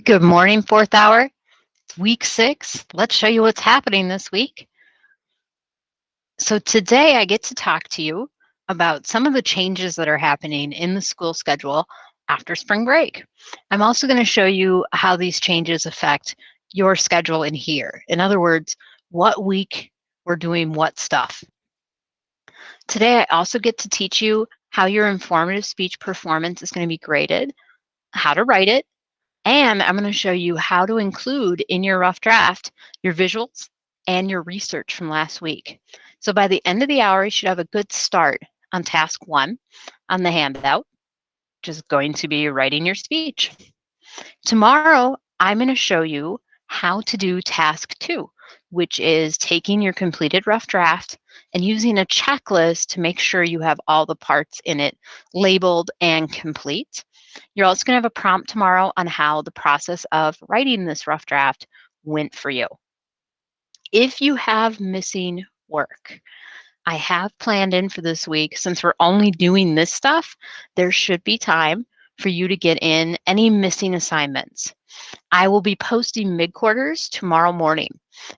Good morning, fourth hour. It's week 6. Let's show you what's happening this week. So, today I get to talk to you about some of the changes that are happening in the school schedule after spring break. I'm also going to show you how these changes affect your schedule in here. In other words, what week we're doing what stuff. Today, I also get to teach you how your informative speech performance is going to be graded, how to write it, and I'm going to show you how to include in your rough draft your visuals and your research from last week. So by the end of the hour, you should have a good start on task 1 on the handout, which is going to be writing your speech. Tomorrow, I'm going to show you how to do task 2, which is taking your completed rough draft and using a checklist to make sure you have all the parts in it labeled and complete. You're also going to have a prompt tomorrow on how the process of writing this rough draft went for you. If you have missing work, I have planned in for this week, since we're only doing this stuff, there should be time for you to get in any missing assignments. I will be posting mid-quarters tomorrow morning.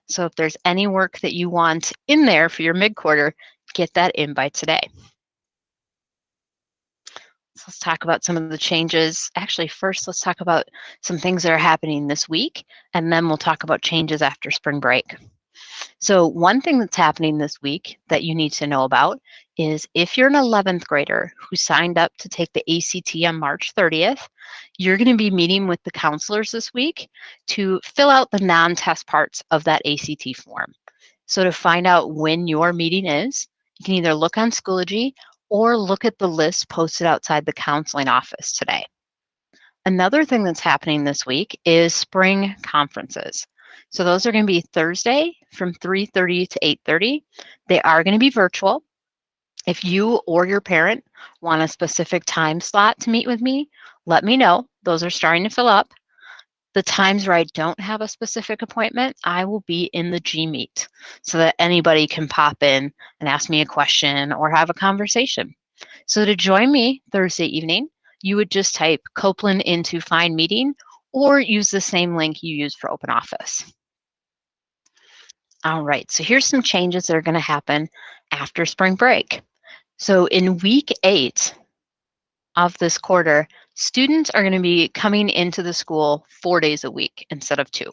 So if there's any work that you want in there for your mid-quarter, get that in by today. So let's talk about some of the changes. Actually, first, let's talk about some things that are happening this week, and then we'll talk about changes after spring break. So one thing that's happening this week that you need to know about is if you're an 11th grader who signed up to take the ACT on March 30th, you're going to be meeting with the counselors this week to fill out the non-test parts of that ACT form. So to find out when your meeting is, you can either look on Schoology or look at the list posted outside the counseling office today. Another thing that's happening this week is spring conferences. So those are going to be Thursday from 3:30 to 8:30. They are going to be virtual. If you or your parent want a specific time slot to meet with me, let me know. Those are starting to fill up. The times where I don't have a specific appointment, I will be in the G Meet so that anybody can pop in and ask me a question or have a conversation. So to join me Thursday evening, you would just type Copeland into Find Meeting or use the same link you use for Open Office. All right, so here's some changes that are going to happen after spring break. So in week 8 of this quarter, students are going to be coming into the school 4 days a week instead of 2.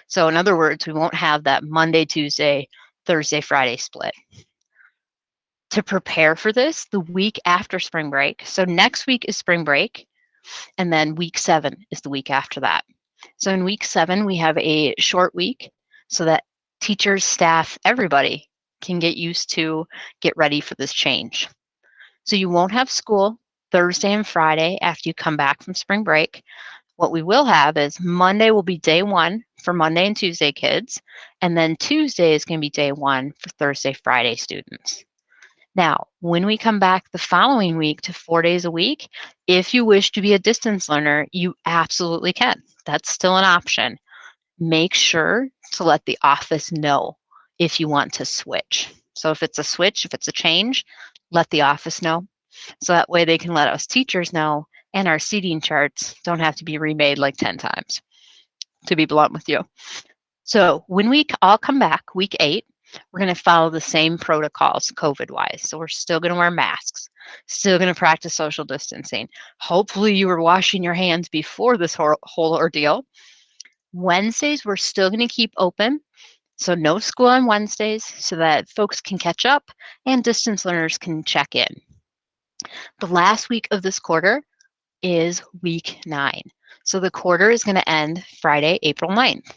So in other words, we won't have that Monday, Tuesday, Thursday, Friday split. To prepare for this, the week after spring break, so next week is spring break, and then week 7 is the week after that. So in week 7, we have a short week so that teachers, staff, everybody can get used to, get ready for this change. So you won't have school Thursday and Friday after you come back from spring break. What we will have is Monday will be day 1 for Monday and Tuesday kids, and then Tuesday is going to be day 1 for Thursday, Friday students. Now, when we come back the following week to 4 days a week, if you wish to be a distance learner, you absolutely can. That's still an option. Make sure to let the office know if you want to switch. So if it's a switch, if it's a change, let the office know. So that way they can let us teachers know, and our seating charts don't have to be remade like 10 times, to be blunt with you. So when we all come back, week 8, we're going to follow the same protocols COVID-wise. So we're still going to wear masks, still going to practice social distancing. Hopefully you were washing your hands before this whole ordeal. Wednesdays, we're still going to keep open. So no school on Wednesdays so that folks can catch up and distance learners can check in. The last week of this quarter is week 9. So the quarter is going to end Friday, April 9th.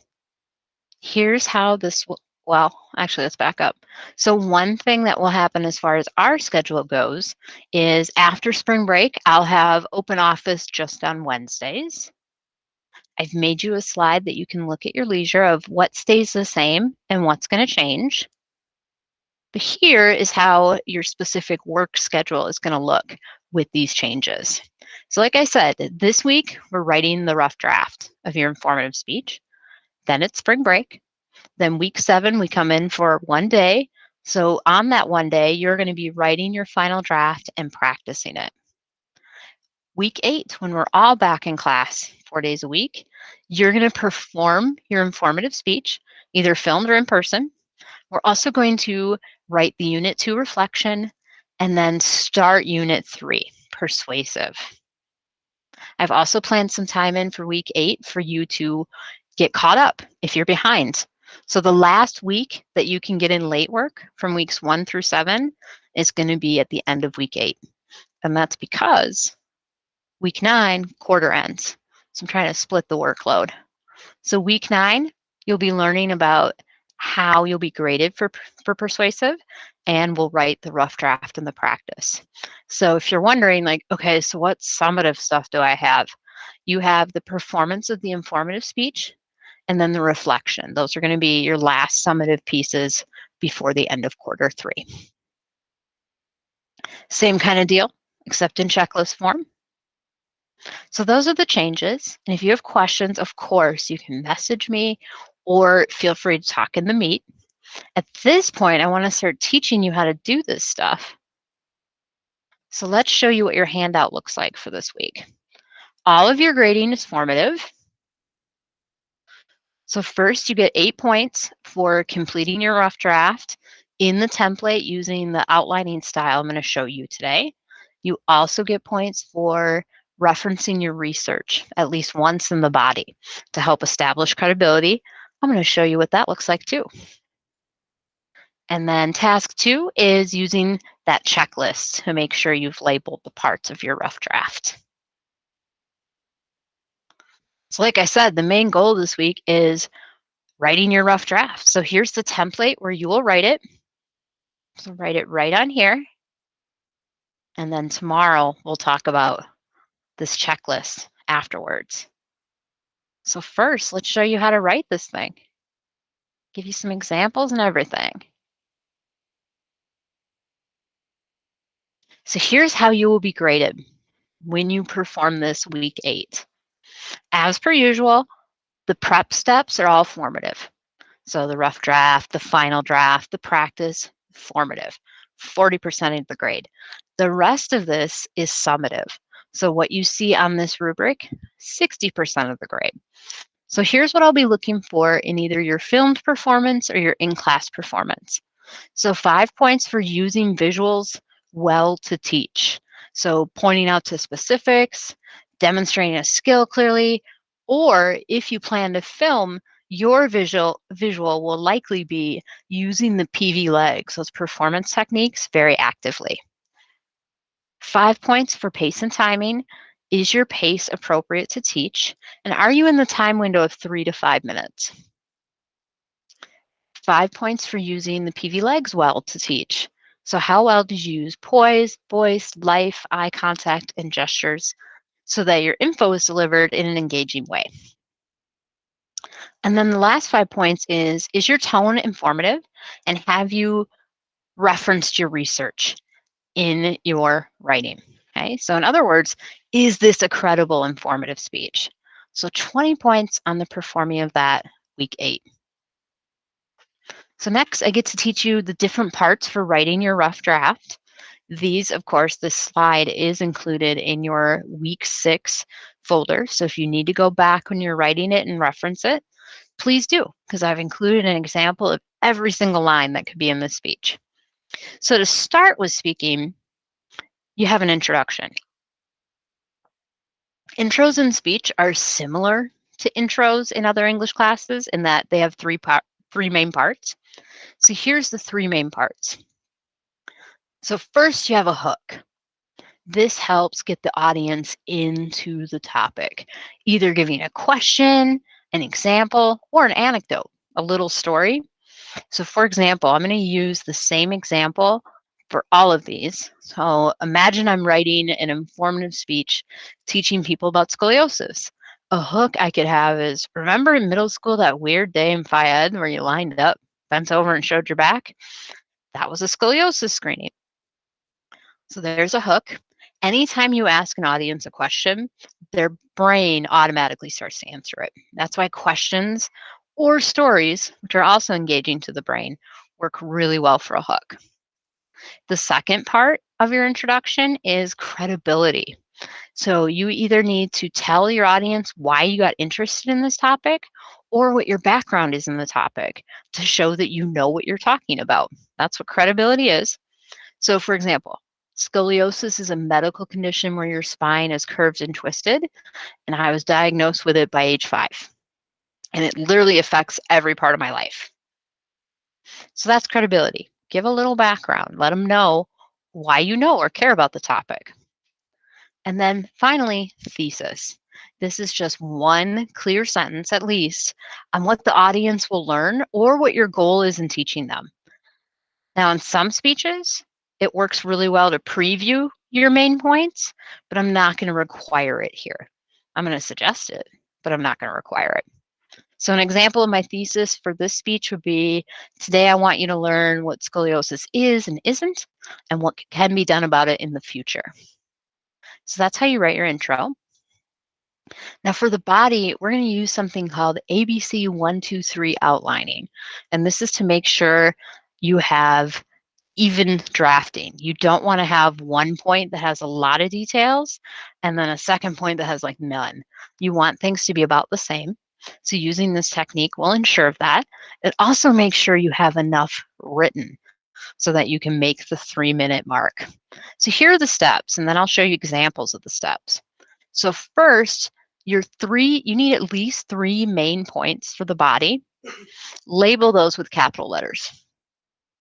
Here's how this will, well, actually, let's back up. So one thing that will happen as far as our schedule goes is after spring break, I'll have open office just on Wednesdays. I've made you a slide that you can look at your leisure of what stays the same and what's going to change. But here is how your specific work schedule is going to look with these changes. So like I said, this week, we're writing the rough draft of your informative speech. Then it's spring break. Then week 7, we come in for 1 day. So on that 1 day, you're going to be writing your final draft and practicing it. Week 8, when we're all back in class 4 days a week, you're going to perform your informative speech, either filmed or in person. We're also going to write the Unit 2 reflection and then start Unit 3, persuasive. I've also planned some time in for week 8 for you to get caught up if you're behind. So the last week that you can get in late work from weeks 1 through 7 is going to be at the end of week 8. And that's because week 9 quarter ends. So I'm trying to split the workload. So week 9, you'll be learning about how you'll be graded for persuasive, and we'll write the rough draft in the practice. So if you're wondering, like, okay, so what summative stuff do I have? You have the performance of the informative speech and then the reflection. Those are going to be your last summative pieces before the end of quarter 3. Same kind of deal, except in checklist form. So those are the changes. And if you have questions, of course, you can message me or feel free to talk in the meet. At this point, I want to start teaching you how to do this stuff. So let's show you what your handout looks like for this week. All of your grading is formative. So first, you get 8 points for completing your rough draft in the template using the outlining style I'm going to show you today. You also get points for referencing your research at least once in the body to help establish credibility. I'm going to show you what that looks like too. And then task 2 is using that checklist to make sure you've labeled the parts of your rough draft. So like I said, the main goal this week is writing your rough draft. So here's the template where you will write it. So write it right on here. And then tomorrow we'll talk about this checklist afterwards. So first, let's show you how to write this thing. Give you some examples and everything. So here's how you will be graded when you perform this week 8. As per usual, the prep steps are all formative. So the rough draft, the final draft, the practice, formative, 40% of the grade. The rest of this is summative. So what you see on this rubric, 60% of the grade. So here's what I'll be looking for in either your filmed performance or your in-class performance. So 5 points for using visuals well to teach. So pointing out to specifics, demonstrating a skill clearly, or if you plan to film, your visual will likely be using the PV legs, those performance techniques, very actively. 5 points for pace and timing. Is your pace appropriate to teach? And are you in the time window of 3 to 5 minutes? 5 points for using the PV legs well to teach. So how well did you use poise, voice, life, eye contact, and gestures so that your info is delivered in an engaging way? And then the last 5 points is your tone informative? And have you referenced your research in your writing? Okay, so in other words, is this a credible informative speech? So 20 points on the performing of that week 8. So next, I get to teach you the different parts for writing your rough draft. These, of course, this slide is included in your week 6 folder. So if you need to go back when you're writing it and reference it, please do, because I've included an example of every single line that could be in this speech. So to start with speaking, you have an introduction. Intros in speech are similar to intros in other English classes in that they have three main parts. So here's the 3 main parts. So first you have a hook. This helps get the audience into the topic, either giving a question, an example, or an anecdote, a little story. So for example, I'm going to use the same example for all of these. So imagine I'm writing an informative speech teaching people about scoliosis. A hook I could have is, remember in middle school that weird day in Phi Ed where you lined up, bent over and showed your back? That was a scoliosis screening. So there's a hook. Anytime you ask an audience a question, their brain automatically starts to answer it. That's why questions or stories, which are also engaging to the brain, work really well for a hook. The second part of your introduction is credibility. So you either need to tell your audience why you got interested in this topic or what your background is in the topic to show that you know what you're talking about. That's what credibility is. So, for example, scoliosis is a medical condition where your spine is curved and twisted, and I was diagnosed with it by age 5. And it literally affects every part of my life. So that's credibility. Give a little background. Let them know why you know or care about the topic. And then finally, thesis. This is just one clear sentence, at least, on what the audience will learn or what your goal is in teaching them. Now, in some speeches, it works really well to preview your main points, but I'm not going to require it here. I'm going to suggest it, but I'm not going to require it. So an example of my thesis for this speech would be, today I want you to learn what scoliosis is and isn't, and what can be done about it in the future. So that's how you write your intro. Now for the body, we're going to use something called ABC 1, 2, 3 outlining. And this is to make sure you have even drafting. You don't want to have one point that has a lot of details and then a second point that has like none. You want things to be about the same. So using this technique will ensure that. It also makes sure you have enough written so that you can make the 3-minute mark. So here are the steps, and then I'll show you examples of the steps. So first, you need at least 3 main points for the body. Label those with capital letters.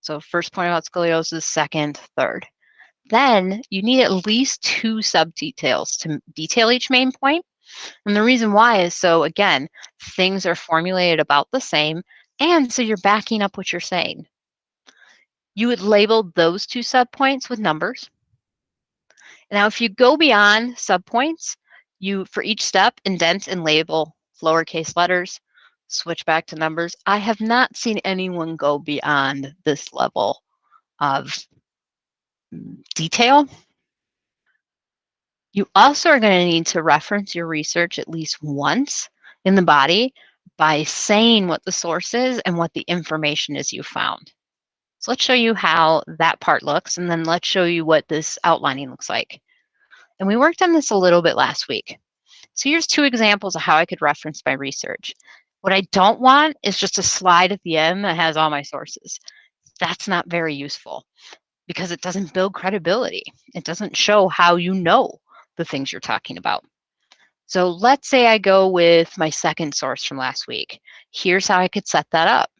So first point about scoliosis, second, third. Then you need at least 2 sub-details to detail each main point. And the reason why is so, again, things are formulated about the same, and so you're backing up what you're saying. You would label those 2 subpoints with numbers. Now, if you go beyond subpoints, you, for each step, indent and label lowercase letters, switch back to numbers. I have not seen anyone go beyond this level of detail. You also are going to need to reference your research at least once in the body by saying what the source is and what the information is you found. So let's show you how that part looks, and then let's show you what this outlining looks like. And we worked on this a little bit last week. So here's 2 examples of how I could reference my research. What I don't want is just a slide at the end that has all my sources. That's not very useful because it doesn't build credibility. It doesn't show how you know the things you're talking about. So let's say I go with my second source from last week. Here's how I could set that up.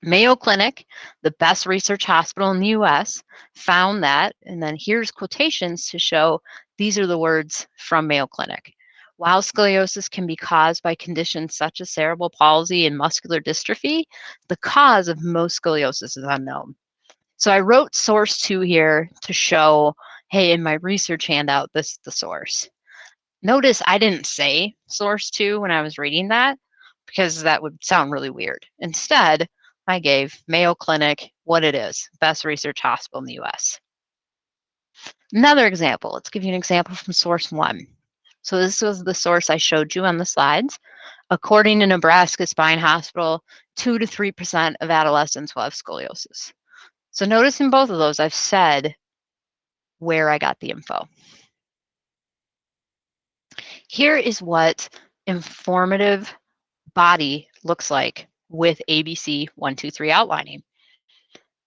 Mayo Clinic, the best research hospital in the US, found that, and then here's quotations to show these are the words from Mayo Clinic. While scoliosis can be caused by conditions such as cerebral palsy and muscular dystrophy, the cause of most scoliosis is unknown. So I wrote source 2 here to show, hey, in my research handout, this is the source. Notice I didn't say source 2 when I was reading that because that would sound really weird. Instead, I gave Mayo Clinic what it is, best research hospital in the US. Another example, let's give you an example from source 1. So this was the source I showed you on the slides. According to Nebraska Spine Hospital, 2 to 3% of adolescents will have scoliosis. So notice in both of those, I've said where I got the info. Here is what informative body looks like with ABC 1, 2, 3 outlining.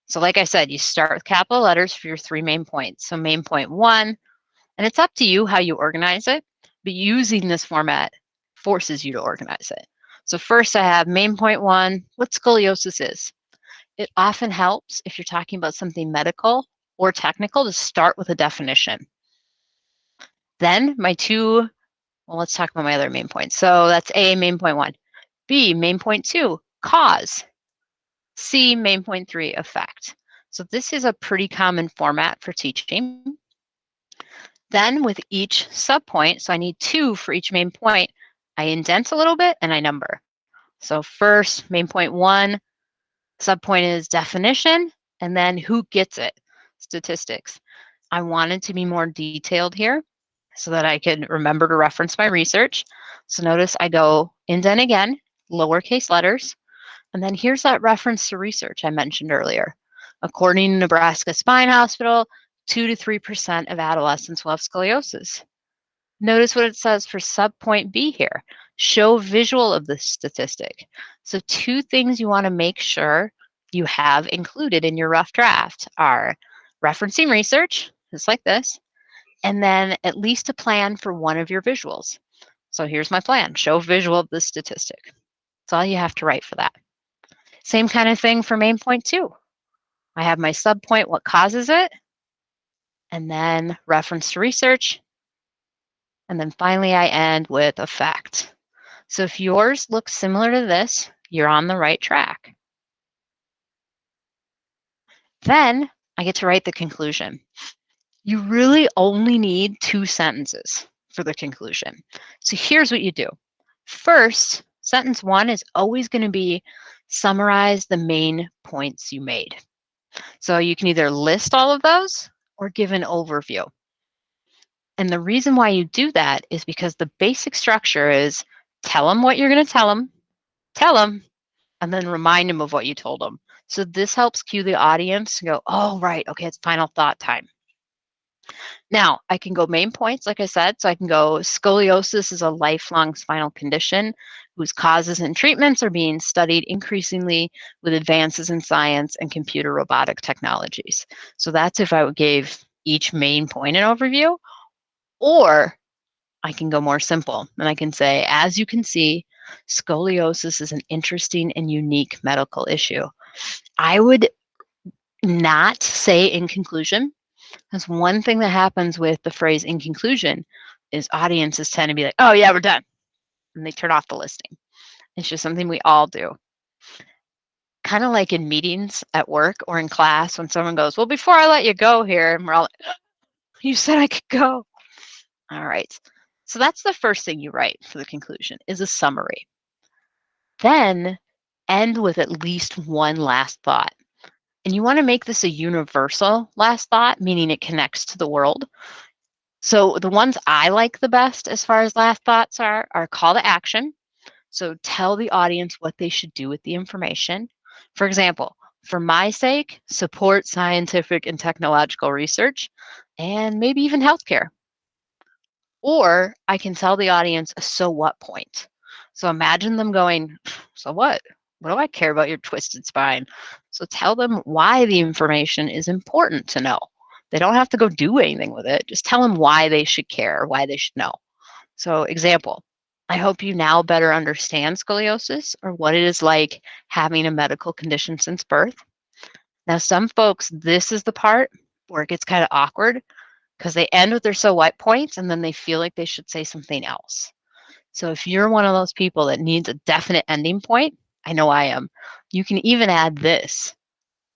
So like I said, you start with capital letters for your 3 main points. So main point 1, and it's up to you how you organize it, but using this format forces you to organize it. So first I have main point 1, what scoliosis is. It often helps if you're talking about something medical or technical to start with a definition. Then my 2, well, let's talk about my other main points. So that's A, main point 1. B, main point 2, cause. C, main point 3, effect. So this is a pretty common format for teaching. Then with each subpoint, so I need 2 for each main point, I indent a little bit and I number. So first, main point 1, subpoint is definition, and then who gets it, statistics. I wanted to be more detailed here so that I could remember to reference my research. So notice I go indent again, lowercase letters, and then here's that reference to research I mentioned earlier. According to Nebraska Spine Hospital, 2 to 3% of adolescents will have scoliosis. Notice what it says for subpoint B here. Show visual of the statistic. So two things you want to make sure you have included in your rough draft are referencing research, just like this, and then at least a plan for one of your visuals. So here's my plan. Show visual of the statistic. That's all you have to write for that. Same kind of thing for main point 2. I have my subpoint, what causes it, and then reference to research, and then finally I end with effect. So if yours looks similar to this, you're on the right track. Then I get to write the conclusion. You really only need 2 sentences for the conclusion. So here's what you do. First, sentence 1 is always going to be summarize the main points you made. So you can either list all of those or give an overview. And the reason why you do that is because the basic structure is tell them what you're going to tell them, and then remind them of what you told them. So this helps cue the audience to go, oh, right, okay, it's final thought time. Now, I can go main points, like I said. So I can go scoliosis is a lifelong spinal condition whose causes and treatments are being studied increasingly with advances in science and computer robotic technologies. So that's if I gave each main point an overview, or I can go more simple and I can say, as you can see, scoliosis is an interesting and unique medical issue. I would not say in conclusion. That's one thing that happens with the phrase in conclusion is audiences tend to be like, oh yeah, we're done. And they turn off the listing. It's just something we all do. Kind of like in meetings at work or in class when someone goes, well, before I let you go here, and we're all like, you said I could go. All right. So that's the first thing you write for the conclusion is a summary. Then end with at least one last thought. And you want to make this a universal last thought, meaning it connects to the world. So the ones I like the best as far as last thoughts are call to action. So tell the audience what they should do with the information. For example, for my sake, support scientific and technological research and maybe even healthcare. Or I can tell the audience a so what point. So imagine them going, so what? What do I care about your twisted spine? So tell them why the information is important to know. They don't have to go do anything with it. Just tell them why they should care, why they should know. So example, I hope you now better understand scoliosis or what it is like having a medical condition since birth. Now, some folks, this is the part where it gets kind of awkward because they end with their so what points and then they feel like they should say something else. So if you're one of those people that needs a definite ending point, I know I am, you can even add this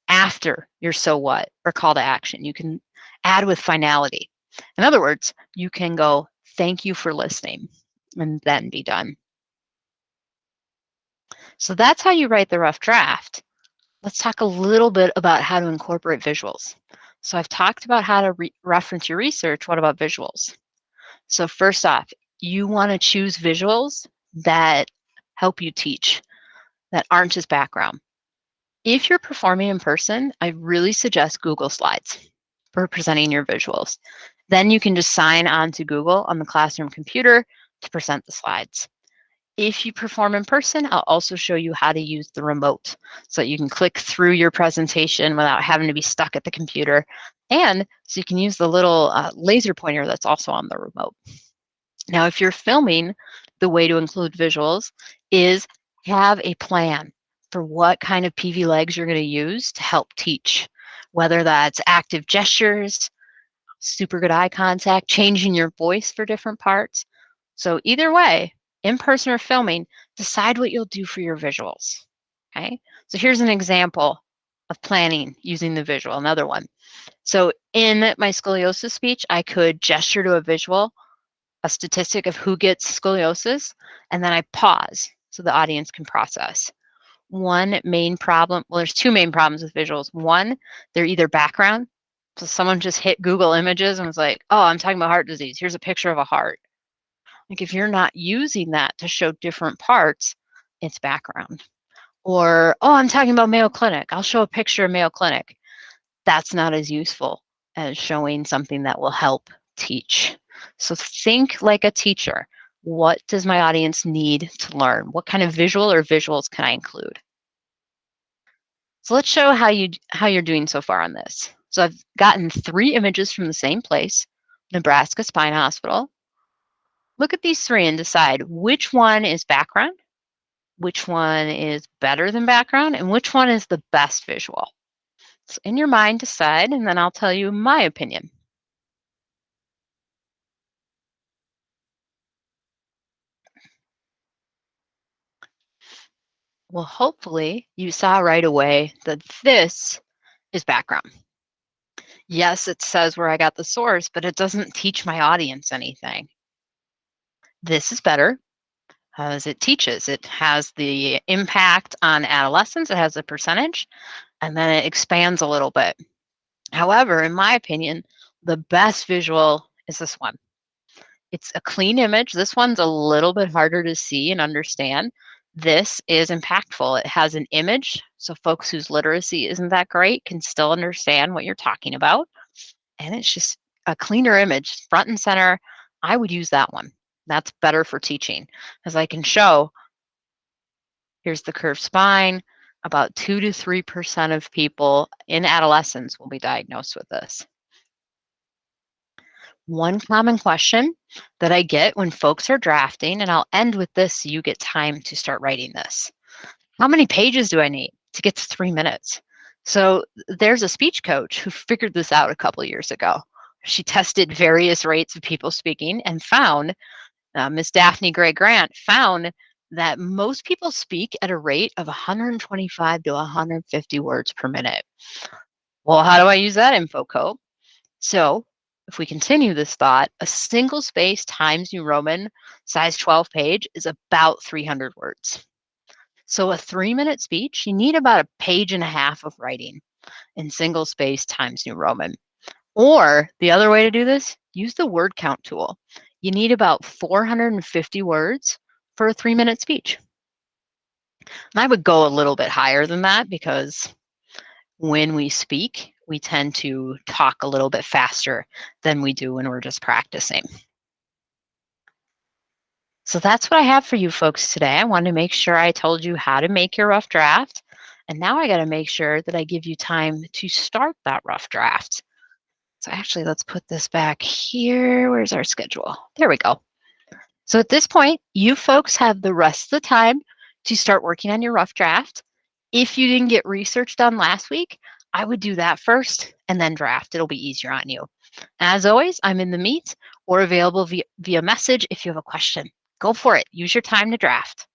after your so what or call to action. You can add with finality. In other words, you can go, thank you for listening, and then be done. So that's how you write the rough draft. Let's talk a little bit about how to incorporate visuals. So I've talked about how to reference your research. What about visuals? So first off, you want to choose visuals that help you teach, that aren't just background. If you're performing in person, I really suggest Google Slides for presenting your visuals. Then you can just sign on to Google on the classroom computer to present the slides. If you perform in person, I'll also show you how to use the remote so that you can click through your presentation without having to be stuck at the computer. And so you can use the little laser pointer that's also on the remote. Now, if you're filming, the way to include visuals is have a plan for what kind of PV legs you're going to use to help teach, whether that's active gestures, super good eye contact, changing your voice for different parts. So either way, in person or filming, decide what you'll do for your visuals. Okay, so here's an example of planning using the visual, another one. So in my scoliosis speech, I could gesture to a visual, a statistic of who gets scoliosis, and then I pause so the audience can process. One main problem, well, there's two main problems with visuals. One, they're either background. So someone just hit Google Images and was like, oh, I'm talking about heart disease. Here's a picture of a heart. Like if you're not using that to show different parts, it's background. Or, oh, I'm talking about Mayo Clinic. I'll show a picture of Mayo Clinic. That's not as useful as showing something that will help teach. So think like a teacher. What does my audience need to learn? What kind of visual or visuals can I include? So let's show how you're doing so far on this. So I've gotten 3 images from the same place, Nebraska Spine Hospital. Look at these 3 and decide which one is background, which one is better than background, and which one is the best visual. So in your mind, decide, and then I'll tell you my opinion. Well, hopefully you saw right away that this is background. Yes, it says where I got the source, but it doesn't teach my audience anything. This is better as it teaches. It has the impact on adolescents, it has a percentage, and then it expands a little bit. However, in my opinion, the best visual is this one. It's a clean image. This one's a little bit harder to see and understand. This is impactful. It has an image, so folks whose literacy isn't that great can still understand what you're talking about. And it's just a cleaner image, front and center. I would use that one. That's better for teaching, as I can show. Here's the curved spine. About 2 to 3% of people in adolescence will be diagnosed with this. One common question that I get when folks are drafting, and I'll end with this so you get time to start writing this. How many pages do I need to get to 3 minutes? So there's a speech coach who figured this out a couple years ago. She tested various rates of people speaking and found, Miss Daphne Gray Grant found that most people speak at a rate of 125 to 150 words per minute. Well, how do I use that info code? So if we continue this thought, a single space Times New Roman size 12 page is about 300 words. So a 3-minute speech, you need about a page and a half of writing in single space Times New Roman. Or the other way to do this, use the word count tool. You need about 450 words for a 3-minute speech. And I would go a little bit higher than that because when we speak, we tend to talk a little bit faster than we do when we're just practicing. So that's what I have for you folks today. I wanted to make sure I told you how to make your rough draft. And now I got to make sure that I give you time to start that rough draft. So actually, let's put this back here. Where's our schedule? There we go. So at this point, you folks have the rest of the time to start working on your rough draft. If you didn't get research done last week, I would do that first and then draft. It'll be easier on you. As always, I'm in the Meet or available via message if you have a question. Go for it. Use your time to draft.